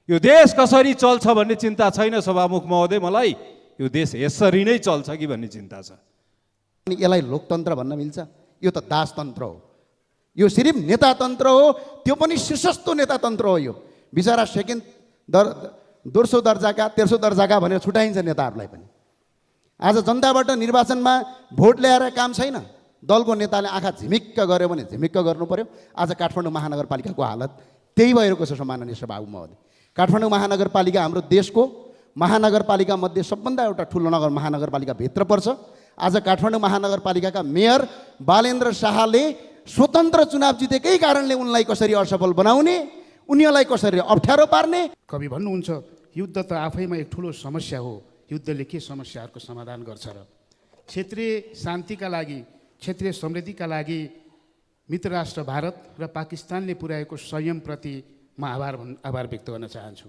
यो देश कसरी चल्छ भन्ने चिन्ता छैन सभामुख महोदय, मलाई यो देश यसरी नै चल्छ कि भन्ने चिन्ता छ। अनि यसलाई लोकतन्त्र भन्न मिल्छ? यो त दासतन्त्र हो। यो सिर्फ नेतातन्त्र हो, त्यो पनि शीर्षस्थ नेतातन्त्र हो। यो बिचरा सेकेन्ड दोस्रो दर्जाका तेस्रो दर्जाका भनेर छुट्याइन्छ नेताहरूलाई पनि। आज जनताबाट निर्वाचनमा भोट ल्याएर काम छैन। दलको नेताले आँखा झिमिक्क गर्यो भने झिमिक्क गर्नु पर्यो। आज काठमाडौँ महानगरपालिकाको हालत त्यही भइरहेको छ सम्माननीय सभामुख महोदय। काठमाडौँ महानगरपालिका हाम्रो देशको महानगरपालिका मध्ये सबभन्दा एउटा ठुलो नगर महानगरपालिका भित्र पर्छ। आज काठमाडौँ महानगरपालिकाका मेयर बालेन्द्र शाहले स्वतन्त्र चुनाव जितेकै कारणले उनलाई कसरी असफल बनाउने, उनीहरूलाई कसरी अप्ठ्यारो पार्ने। कवि भन्नुहुन्छ युद्ध त आफैमा एक ठुलो समस्या हो, युद्धले के समस्याहरूको समाधान गर्छ र? क्षेत्रीय शान्तिका लागि, क्षेत्रीय समृद्धिका लागि मित्र राष्ट्र भारत र पाकिस्तानले पुर्याएको संयमप्रति म आभार व्यक्त गर्न चाहन्छु।